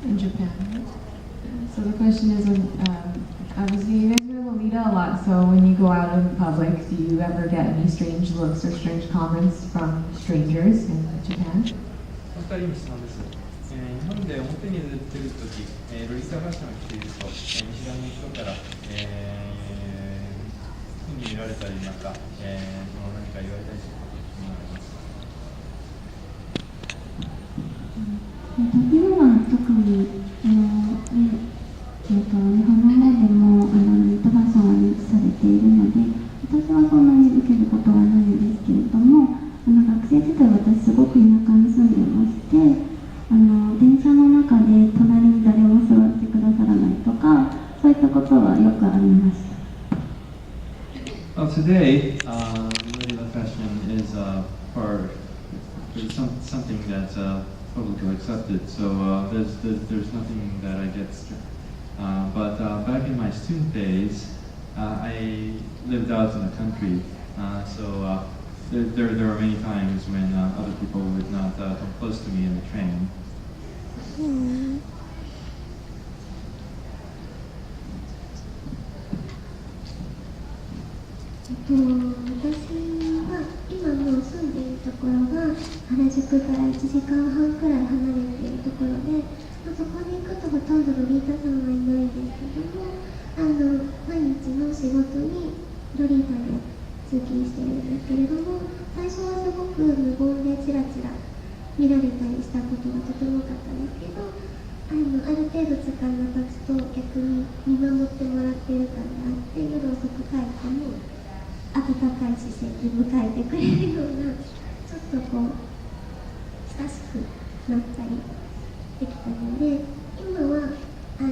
in Japan. So the question is, obviously you guys wear Lolita a lot, so when you go out in public, do you ever get any strange looks or strange comments from strangers in Japan? お二人に質問です。日本で表に出てるとき、ロリータファッションを着ていると、見知らぬ人から、変に見られたりなんか、何か言われたりすることがありますか？日本は特に日本の方でもロリータファッションは認知されているので、私はそんなに受けることはないんですけれども、学生時代私すごく田舎に住んでいまして、電車の中で隣に誰も座ってくださらないとか、そういったことはよくありました。Well, today, Lolita fashion is something that's publicly accepted. So there's nothing that I get. But back in my student days, I lived out in the country. So there were many times when other people would not come close to me in the train. 私は今もう住んでいるところが原宿から1時間半くらい離れているところで、そこに行くとほとんどロリータさんはいないんですけども、毎日の仕事にロリータで通勤しているんですけれども、最初はすごく無言でチラチラ見られたりしたことがとても多かったんですけど、ある程度時間が経つと逆に見守ってもらっている感があって、夜遅く帰っても温かい視線で迎えてくれるような、ちょっとこう親しくなったりできたので、今は特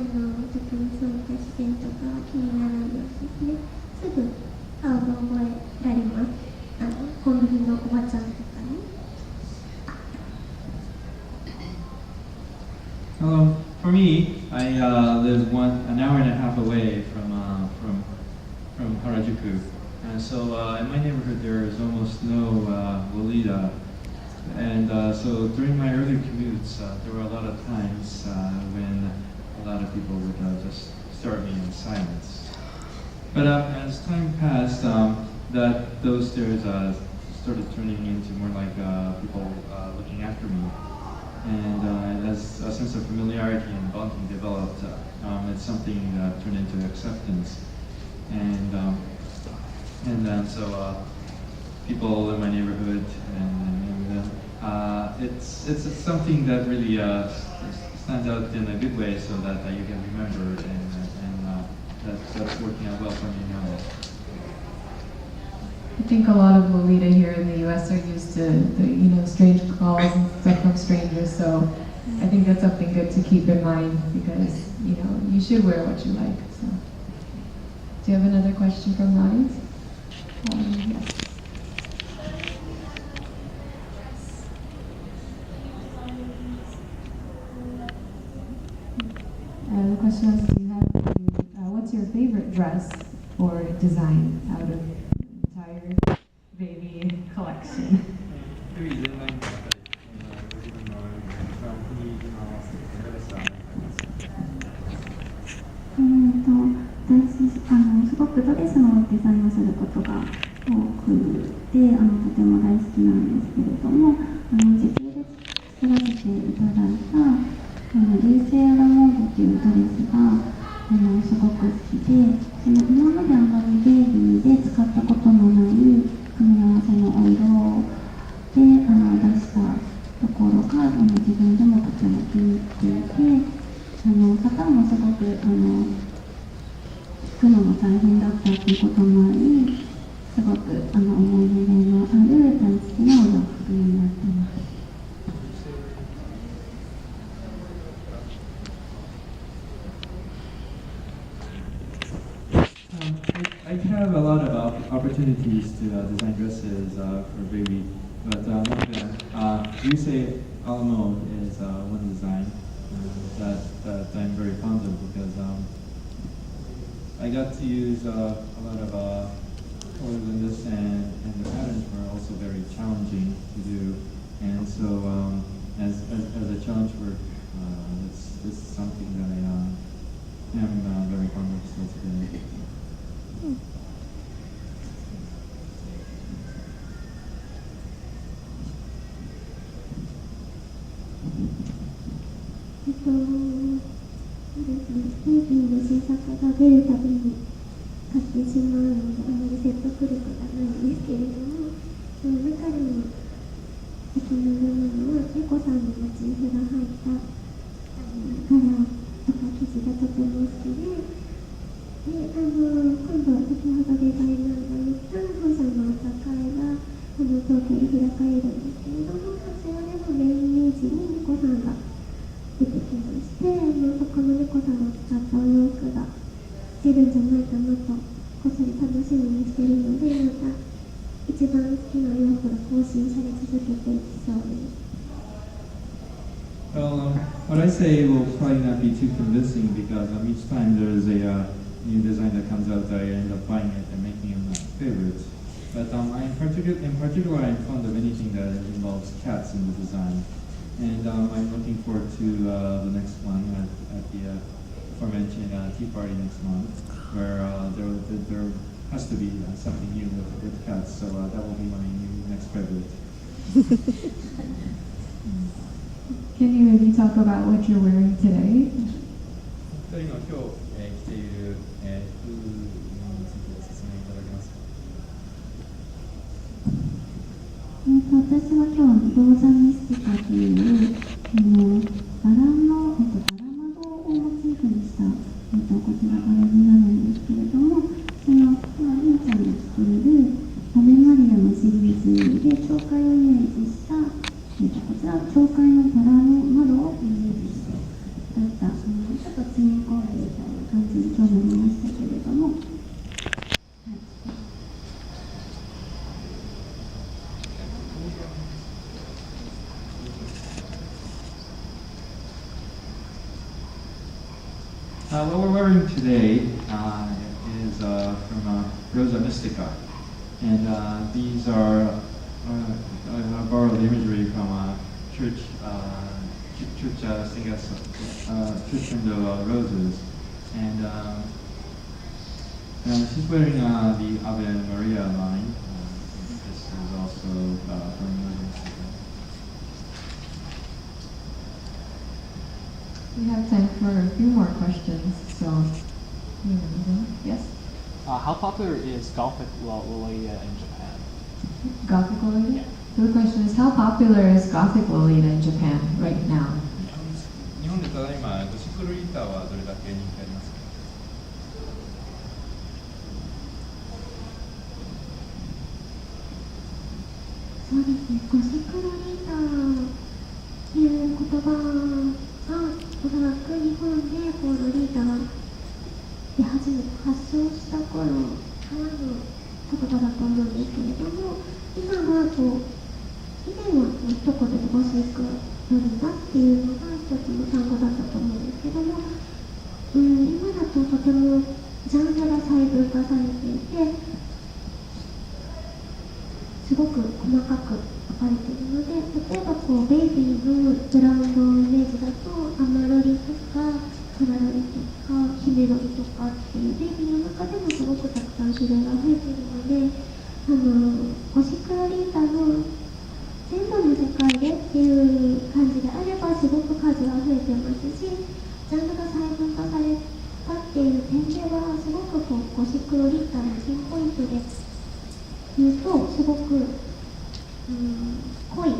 にそういった視線とかは気にならないですね。すぐ顔が覚えられます。コンビニのおばちゃんとかに。For me, I live an hour and a half away from Harajuku, and so in my neighborhood there is almost no Lolita, and so during my early commutes there were a lot of times when a lot of people would just stare at me in silence. But as time passed, those stares started turning into more like people looking after me. And as a sense of familiarity and bonding developed, it's something that turned into acceptance. And then so people in my neighborhood, and it's something that really stands out in a good way, so that you can remember, and that's working out well for me now. I think a lot of Lolita here in the U.S. are used to the strange calls and stuff from strangers. So I think that's something good to keep in mind, because you should wear what you like. So, do you have another question from the audience? Yes. The question is, what's your favorite dress or design out of entire baby collection? 私すごくドレスのデザインをすることが多くて、とても大好きなんですけれども、自費で作らせていただいた流星アラモンドというドレスがすごく好きで、今まであまりベイビーで使ったことのない組み合わせのお色で出したところが自分でもとても気に入っていて、型もすごく作るのも大変だったということもあり、すごく思い入れのある大好きなお洋服になっています。I have a lot of opportunities to design dresses for baby, but one of them, you say Alamo is one design that I'm very fond of, because I got to use a lot of colors in this, and the patterns were also very challenging to do, and so as a challenge work, it's そうですね、最近の新作が出るたびに買ってしまうので、あまり説得力がないんですけれども、その中でもお気に入りなのは、猫さんのモチーフが入った柄とか生地がとても好きで、今度先ほどデザイナーが言った本社の朝会が東京で開かれるんですけれども、そちらでもメインイメージに猫さんが出てきまして、そこの猫さんを使ったお洋服が出るんじゃないかなとこっそり楽しみにしているので、また一番好きなお洋服が更新され続けていきそうです。Well, what I say will probably not be too convincing because each time there is a new design that comes out, I end up buying it and making it my favorite. But in particular, I'm fond of anything that involves cats in the design. And I'm looking forward to the next one at the aforementioned tea party next month, where there has to be something new with cats. So that will be my new next favorite. Can you maybe talk about what you're wearing today? 2人の今日、着ている、服について説明いただけますか？私は今日ローザミスティカというバラ窓をモチーフにした、こちら柄になるんですけれども、その今りんちゃんが着ているアベマリアのシリーズで教会をイメージした、こちらは教会のバラの窓をイメージしてだったちょっとツインコーデみたいな感じに今日なりましたけれども、What we're wearing today is from Rosa Mystica, and these are I borrowed the imagery from church singers, church window roses, and she's wearing the Ave Maria line. This is also from Rosa Mystica. We have time for a few more questions, so yes? How popular is Gothic Lolita in Japan? Gothic Lolita? So the question is, how popular is Gothic Lolita in Japan right now? 日本でただいまゴシックロリータはどれだけ人気ありますか？そうですね、ゴシックロリータという言葉がおそらく日本でロリータが出始め発祥した頃からの言葉だと思うんですけれども、今は以前は一言でゴシックロリータっていうのが一つの単語だったと思うんですけども、今だととてもジャンルが細分化されていて、すごく細かく書かれているので、例えばベイビーのブラウンのイメージだとアマロリとかトラロリとかヒメロリとかっていうベイビーの中でもすごくたくさん種類が増えているので、ゴシックロリータの全部の世界でっていう感じであればすごく数が増えてますし、ジャンルが細分化されたっていう点ではすごくゴシックロリータのピンポイントで言うとすごく、濃い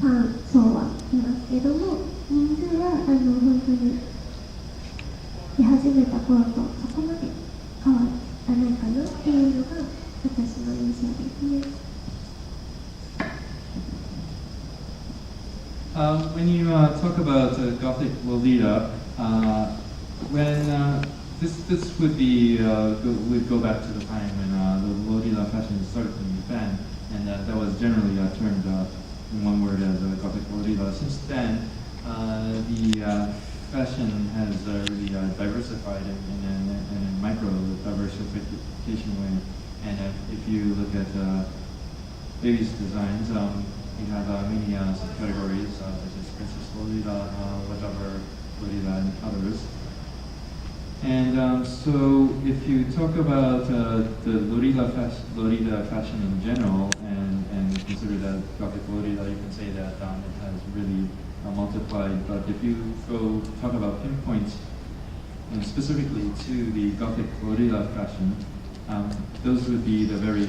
ファン層はいますけども、人数は本当に出始めた頃とそこまで変わらないかなっていうのが私の印象ですね。When you talk about Gothic Lolita, when this would be would go back to the time when the Lolita fashion started in Japan, and that was generally termed in one word as Gothic Lolita. Since then, the fashion has really diversified in a micro diversification way. And if you look at baby's designs, you have many subcategories such as Princess Lolita, whatever Lolita, and others. And so if you talk about the Lolita fashion in general and consider that Gothic Lolita, you can say that it has really multiplied. But if you go talk about pinpoints, and specifically to the Gothic Lolita fashion, those would be the very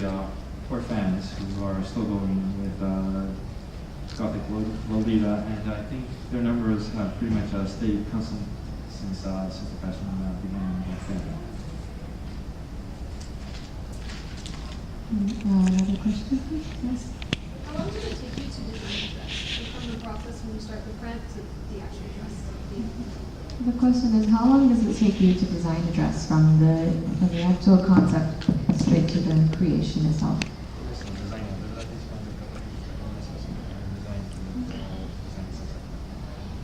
core fans who are still going with Gothic Lolita, and I think their numbers have pretty much stayed constant since the fashion began back then. Another question, please? Yes. How long does it take you to design a dress? So from the process when you start the print to the actual dress? The question is, how long does it take you to design a dress from the actual concept straight to the creation itself?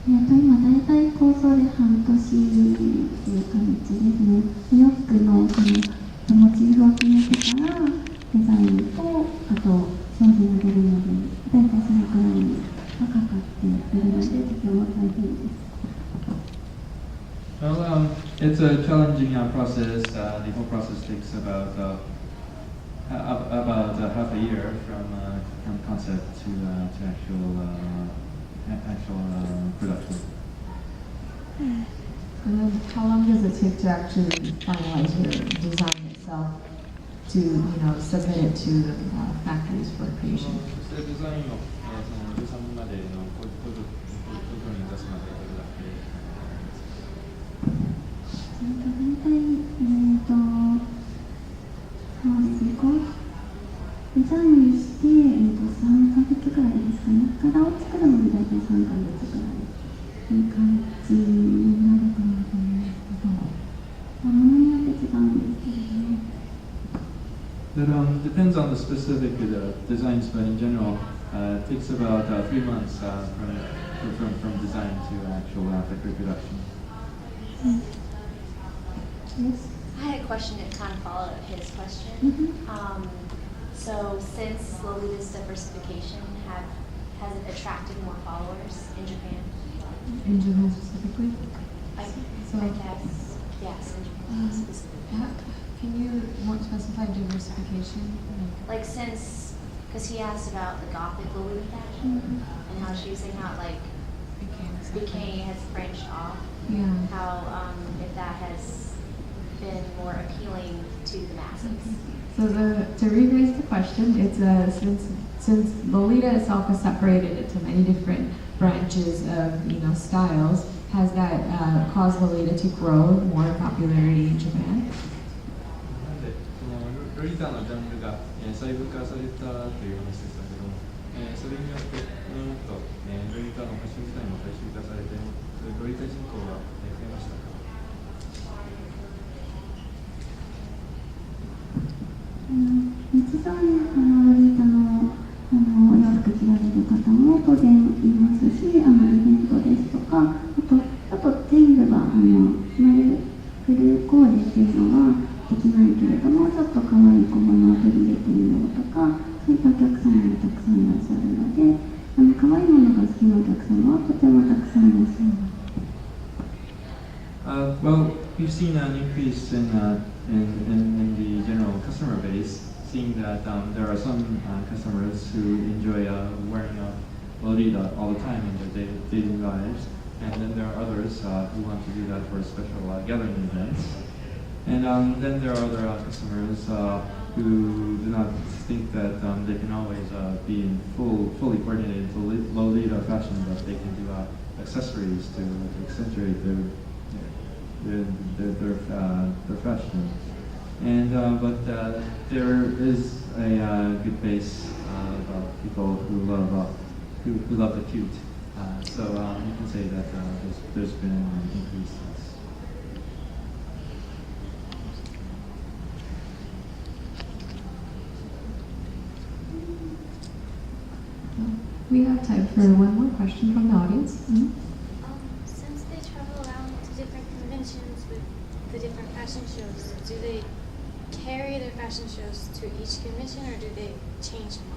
今大体構想で半年という感じですね。お洋服のモチーフを決めてからデザインとあと商品が出るので大体そのくらいがかかっているのでとても大変です。Well, it's a challenging process. The whole process takes about half a year from concept to actual production. And then how long does it take to actually finalize your design itself to, submit it to the factories for creation? デザインを生産までの工場に出すまでどれだけそうですね、デザインして、3ヶ月くらいですかね。柄を作るのに大体3ヶ月くらいいう感じになるかなと思いますけど、ものによって違うんですけれどね。That depends on the specific designs, but in general, it takes about 3 months from design to actual factory production. Yes. I had a question that kind of followed his question. So since Lolita's diversification, has it attracted more followers in Japan? In Japan specifically? I guess, yes, in Japan specifically. Can you more specify diversification? Like since, because he asked about the Gothic Lolita fashion and how she was saying how it became has branched off. Yeah. How if that has been more appealing to the masses. So to rephrase the question, it's since Lolita itself has separated it to many different branches of styles, has that caused Lolita to grow more popularity in Japan? なんでロリータのジャンルが細分化されたという話でしたけども、それによってロリータのファッション自体も大衆化されて、ロリータ人口が増えました。日常にロリータのお洋服着られる方も当然いますし、イベントですとか、あと全部はフルコーデっていうのはできないけれども、ちょっと可愛い小物を取り入れてみようとか、そういったお客様もたくさんいらっしゃるので、可愛いものが好きなお客様はとてもたくさんいらっしゃいます。Well, we've seen an increase in the general customer base, seeing that there are some customers who enjoy wearing Lolita all the time in their daily lives, and then there are others who want to do that for special gathering events. And then there are other customers who do not think that they can always be in fully coordinated Lolita fashion, but they can do accessories to accentuate their fashion. And but there is a good base of people who love the cute. So you can say that there's been an increase. We have time for one more question from the audience. Since they travel around to different conventions with the different fashion shows, do they carry their fashion shows to each convention or do they change them?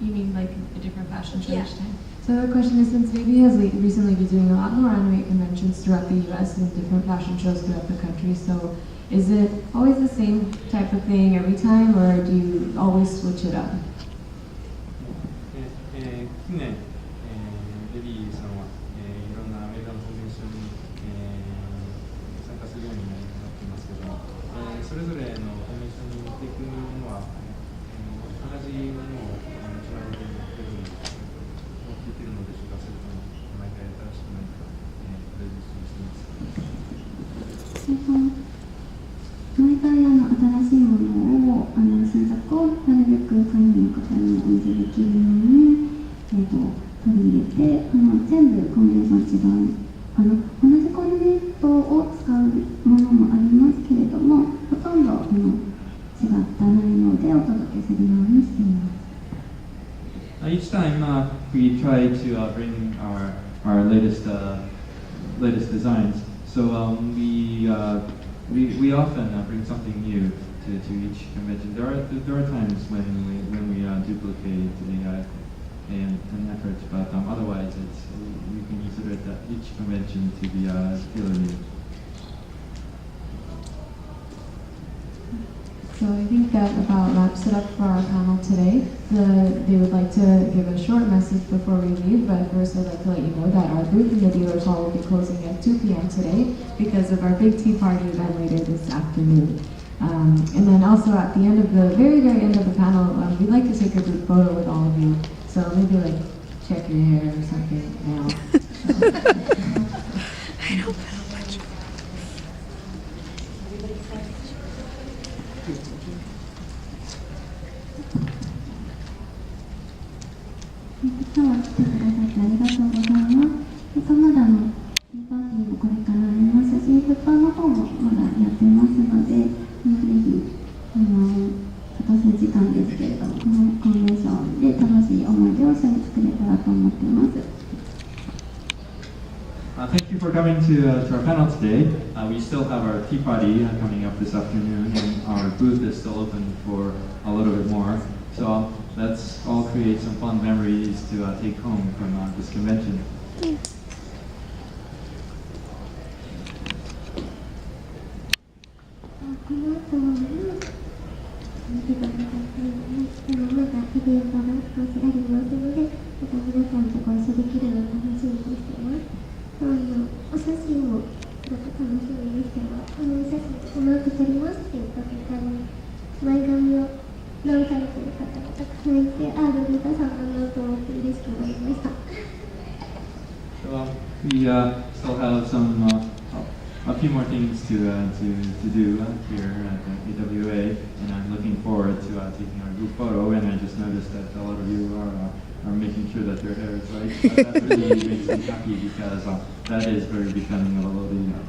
You mean like a different fashion show Yeah. each time? So the question is, since Baby has recently been doing a lot more anime conventions throughout the U.S. and different fashion shows throughout the country, so is it always the same type of thing every time, or do you always switch it up? 近年、エリーさんは、いろんなアメリカのコンベンションに、参加するようになっていますけども、それぞれのコンベンションに持っていくものは、同じものを一番でというふうに聞いているのでしょうか、それとも毎回新しく何か、プレゼントしていますか。毎回新しいものを新作をなるべく会員の方にお見せできるように、取り入れて全部コンベンション違う同じコーディネートを使うものもありますけれども、ほとんど違った内容でお届けするようにしています。Each time we try to bring our latest designs, so we often bring something new to each convention. There are times when we duplicate an effort, but otherwise we can consider that each convention to be still new. So I think that about wraps it up for our panel today. They would like to give a short message before we leave, but first I'd like to let you know that our booth in the dealer's hall will be closing at 2 p.m. today because of our big tea party event later this afternoon. And then also at the end of the very end of the panel, we'd like to take a group photo with all of you. So maybe like check your hair or something now. I don't know much. 今日は来てくださってありがとうございます。まだティーパーティーもこれからありますし、物販の方もまだやってますので、ぜひあと数時間ですけれども、このコンベンションで楽しい思い出を一緒に作れたらと思っています。Thank you for coming to our panel today. We still have our tea party coming up this afternoon, and our booth is still open for a little bit more. So let's all create some fun memories to take home from this convention. この後も見てくださってまだイベントが少しありますので、また皆さんとご一緒できるのを楽しみにしています。お写真もすごく楽しみにしてます。お写真この後撮りますっていう時に前髪を直されている方がたくさんいて、ロリータさんだなと思って嬉しくなりました。So we still have a few more things to do here at the AWA, and I'm looking forward to taking our group photo. And I just noticed that a lot of you are making sure that their hair is right. That really makes me happy because that is very becoming of a Lolita.